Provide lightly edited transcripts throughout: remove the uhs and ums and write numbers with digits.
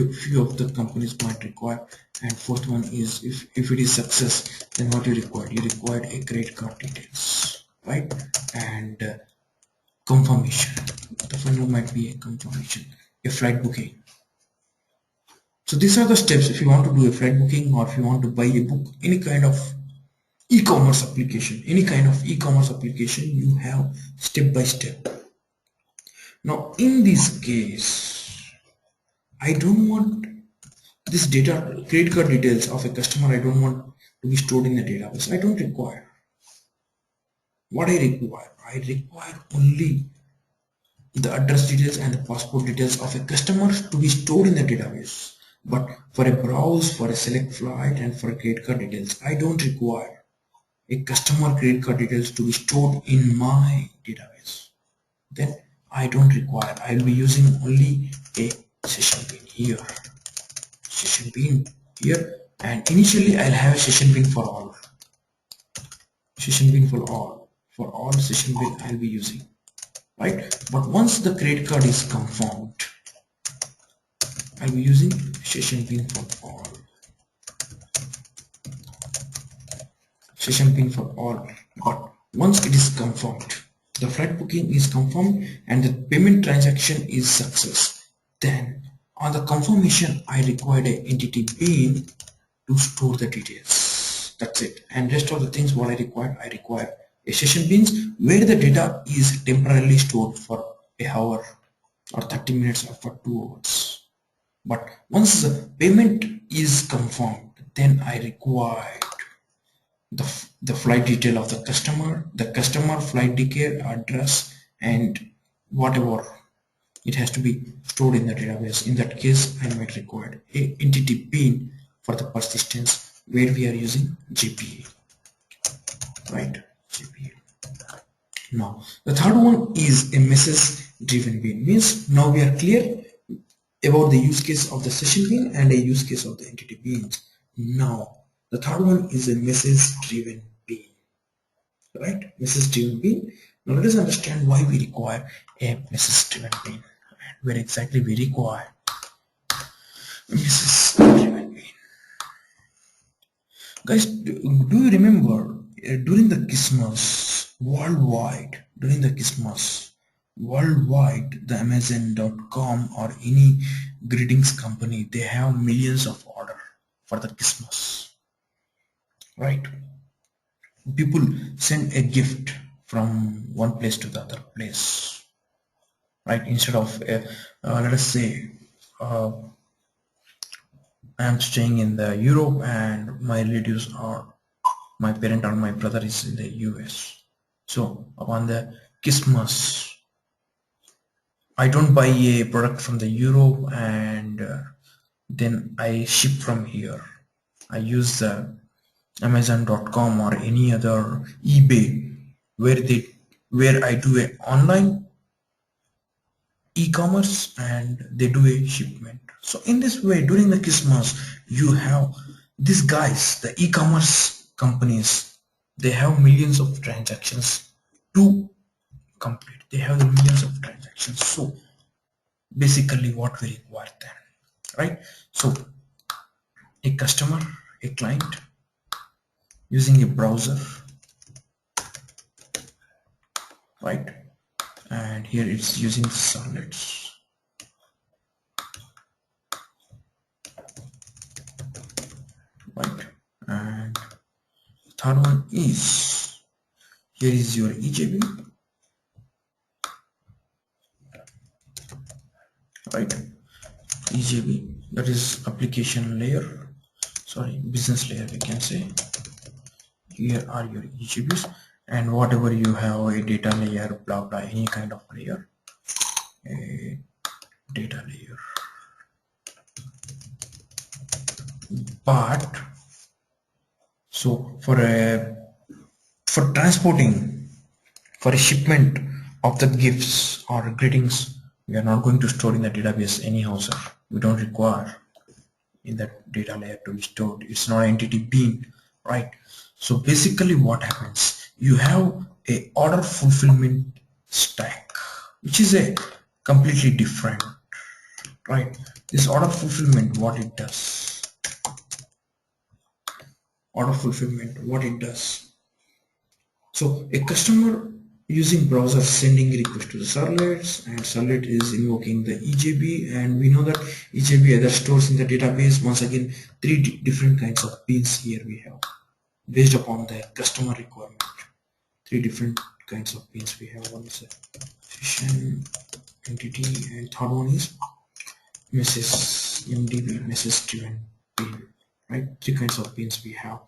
few of the companies might require. And fourth one is if it is success, then what you required a credit card details, right? And confirmation. The final might be a confirmation, a flight booking. So these are the steps if you want to do a flight booking, or if you want to buy a book, any kind of e-commerce application, you have step by step. Now in this case, I don't want this data, credit card details of a customer, I don't want to be stored in the database. I don't require. What I require only the address details and the passport details of a customer to be stored in the database. But for a browse, for a select flight, and for credit card details, I don't require a customer credit card details to be stored in my database. Then I don't require. I'll be using only a session bin here. And initially I'll have a session bin for all. For all session bin I'll be using. Right? But once the credit card is confirmed, I'll be using session bin for all. But once it is confirmed, the flight booking is confirmed and the payment transaction is success, then on the confirmation I required an entity bin to store the details. That's it. And rest of the things what I require a session bins where the data is temporarily stored for a hour or 30 minutes or for 2 hours. But once the payment is confirmed, then I required the flight detail of the customer flight ticket, address, and whatever. It has to be stored in the database. In that case, I might require a entity bin for the persistence where we are using GPA, right? GPA. Now, the third one is a message driven bin. Means now we are clear about the use case of the session bin and a use case of the entity bins. Now, the third one is a message driven bin, right? Message driven bin. Now let us understand why we require a message driven bin and where exactly we require a message driven bin. Guys, do you remember during the Christmas worldwide, the Amazon.com or any greetings company, they have millions of order for the Christmas, right? People send a gift from one place to the other place, right? Instead of let us say I am staying in the Europe and my relatives are, my parent or my brother is in the US. So upon the Christmas, I don't buy a product from the Europe and then I ship from here. I use the Amazon.com or any other eBay where I do a online e-commerce and they do a shipment. So in this way, during the Christmas, you have these guys, the e-commerce companies, they have millions of transactions to complete. They have the millions of transactions. So basically what we require then, right? So a customer, a client using a browser, right? And here it's using the servlets, right? And third one is, here is your EJB, right? EJB, that is application layer, sorry, business layer we can say. Here are your EJBs and whatever you have, a data layer, blah blah, any kind of layer, a data layer. But so for transporting, for a shipment of the gifts or greetings, we are not going to store in the database anyhow, sir. We don't require in that data layer to be stored. It's not an entity bin, right? So basically what happens, you have a order fulfillment stack, which is a completely different right? This order fulfillment, what it does, order fulfillment, what it does. So a customer using browser sending request to the servlets, and servlet is invoking the EJB, and we know that EJB either stores in the database. Once again, three different kinds of beans here we have based upon the customer requirement. Three different kinds of beans we have. One is a session entity, and third one is message MDB, message driven bean, right? Three kinds of beans we have.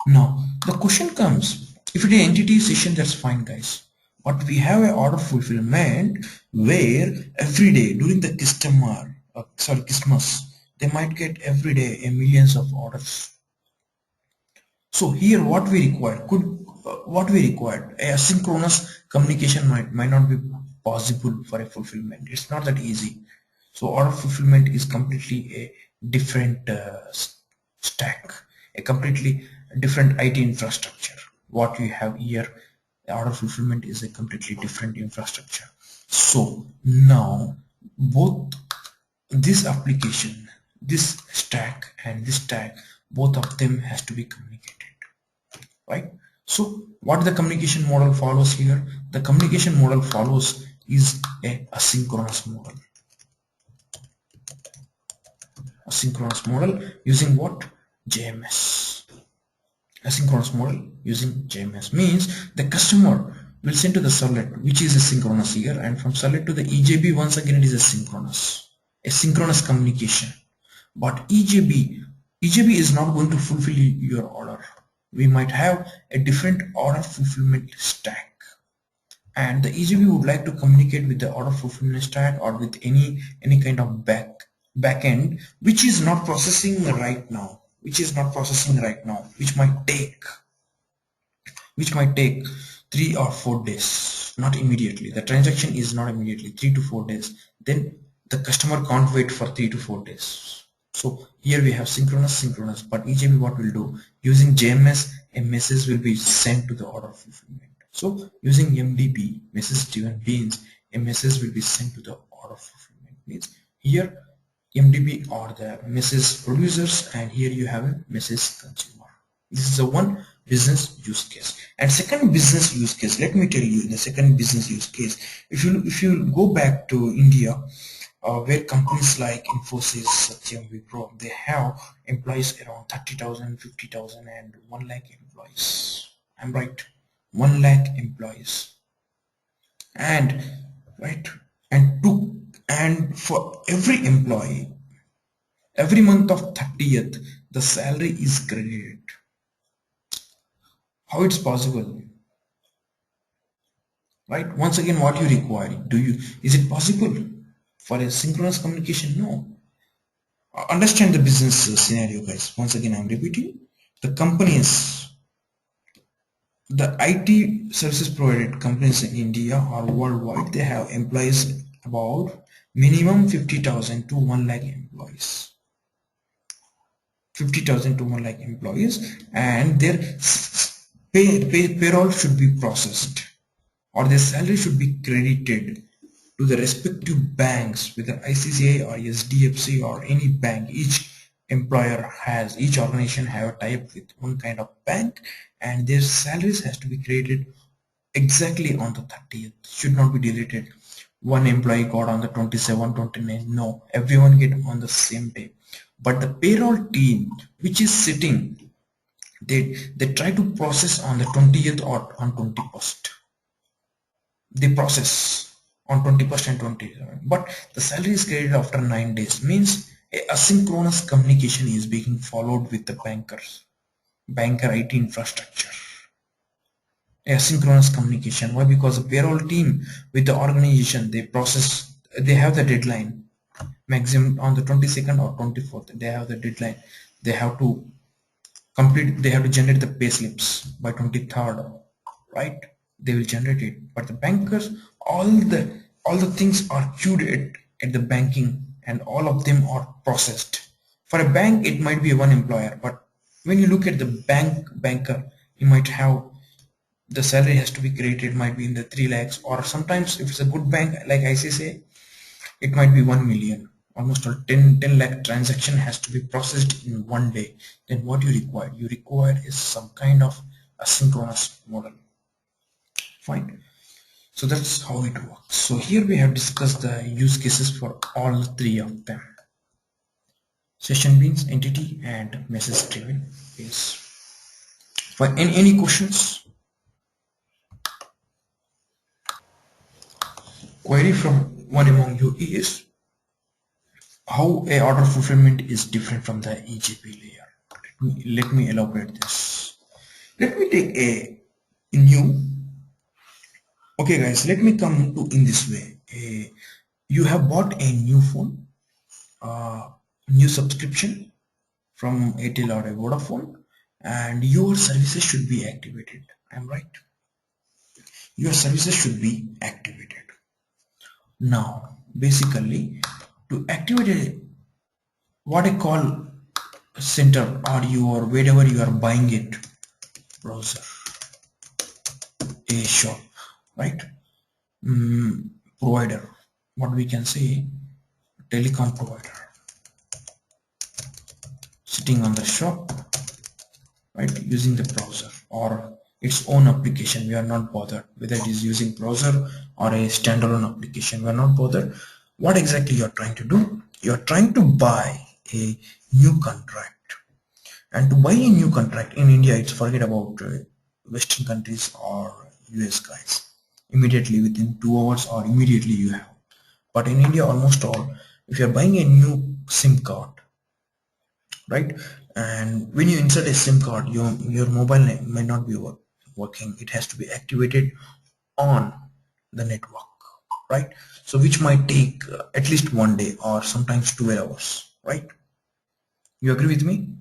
Now the question comes, if it is entity session, that's fine guys, but we have a order fulfillment where every day during the Christmas, they might get every day a millions of orders. So here what we require, asynchronous communication might not be possible for a fulfillment. It's not that easy. So order fulfillment is completely a different stack, a completely different IT infrastructure. What we have here, order fulfillment is a completely different infrastructure. So now both this application, this stack and this stack, both of them has to be communicated, right? So what the communication model follows here, the communication model follows is a asynchronous model. Asynchronous model using what? JMS. Asynchronous model using JMS means the customer will send to the servlet, which is asynchronous here, and from servlet to the EJB, once again it is a synchronous communication. But EJB is not going to fulfill your order. We might have a different order fulfillment stack, and the EJB would like to communicate with the order fulfillment stack or with any kind of backend which is not processing right now, which might take 3 or 4 days, not immediately. The transaction is not immediately, 3 to 4 days. Then the customer can't wait for 3 to 4 days. So here we have synchronous, but EJB what will do, using JMS, a message will be sent to the order fulfillment. So using MDB, message driven beans, a message will be sent to the order fulfillment. Means here MDB are the message producers, and here you have a message consumer. This is the one business use case. And second business use case, let me tell you the second business use case. If you go back to India, where companies like Infosys, Satyam, Wipro, they have employees around 30,000, 50,000, and 1 lakh employees. I'm right, 1 lakh employees, and right, and for every employee, every month of 30th, the salary is credited. How it's possible, right? Once again, what you require, is it possible for a synchronous communication? No. Understand the business scenario, guys. Once again, I'm repeating, the companies, the IT services provided companies in India or worldwide, they have employees about minimum 50,000 to 1 lakh employees. 50,000 to 1 lakh employees, and their payroll should be processed, or their salary should be credited to the respective banks, whether ICCI or SDFC or any bank. Each organization have a tie-up with one kind of bank, and their salaries has to be credited exactly on the 30th. Should not be deleted. One employee got on the 27, 29. No, everyone get on the same day. But the payroll team, which is sitting, they try to process on the 20th or on 21st. They process on 21st and 27th, but the salary is credited after 9 days. Means a asynchronous communication is being followed with the banker IT infrastructure. Asynchronous communication. Why? Because the payroll team with the organization, they have the deadline, maximum on the 22nd or 24th. They have the deadline. They have to generate the pay slips by 23rd, right? They will generate it. But the bankers, all the things are queued at the banking, and all of them are processed. For a bank, it might be one employer, but when you look at the banker, you might have the salary has to be created, might be in the 3 lakhs, or sometimes if it's a good bank like ICICI, it might be 1 million almost all 10 lakh transaction has to be processed in one day, then what you require is some kind of asynchronous model. Fine. So that's how it works. So here we have discussed the use cases for all three of them: session beans, entity, and message driven beans. For any questions? Query from one among you is how a order fulfillment is different from the EJB layer. Let me elaborate this. Let me take a new. Okay guys, let me come to in this way. You have bought a new phone, new subscription from Airtel or a Vodafone, and your services should be activated. I'm right. Your services should be activated. Now, basically, to activate what I call a center or your wherever you are buying it, browser, a shop, right? Provider, what we can say, telecom provider, sitting on the shop, right, using the browser or its own application. We are not bothered whether it is using browser or a standalone application. We are not bothered. What exactly you are trying to do? You are trying to buy a new contract, and to buy a new contract in India, it's forget about Western countries or US guys. Immediately within 2 hours or immediately you have. But in India, almost all, if you are buying a new SIM card, right, and when you insert a SIM card, your mobile may not be working. It has to be activated on the network, right? So which might take at least one day or sometimes 12 hours, right? You agree with me?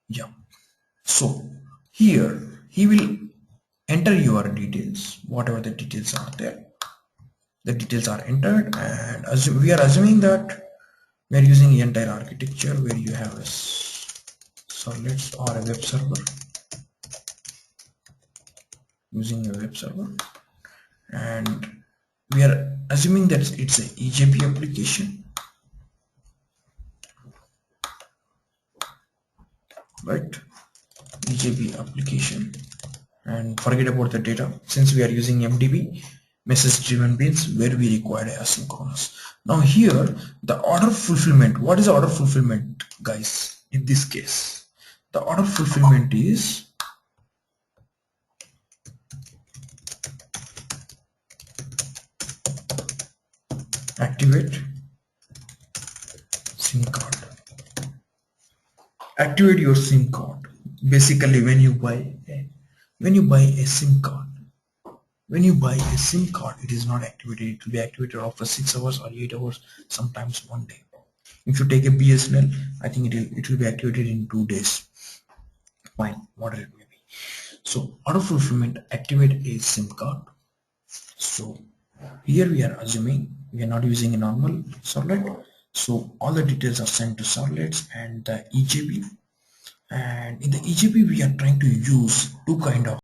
Yeah. So here he will enter your details, whatever the details are there. The details are entered, and we are assuming that we are using the entire architecture where you have a servlets or a web server, using a web server, and we are assuming that it's a EJB application, right? EJB application, and forget about the data since we are using MDB, message driven beans, where we require asynchronous. Now here the order fulfillment. What is order fulfillment, guys? In this case, the order fulfillment is activate SIM card. Activate your SIM card. Basically, when you buy a SIM card, it is not activated. It will be activated after 6 hours or 8 hours, sometimes one day. If you take a BSNL, I think it will be activated in 2 days. Fine, whatever it may be. So order fulfillment, activate a SIM card. So here we are assuming we are not using a normal servlet. So all the details are sent to servlets and the EJB. And in the EJB, we are trying to use two kind of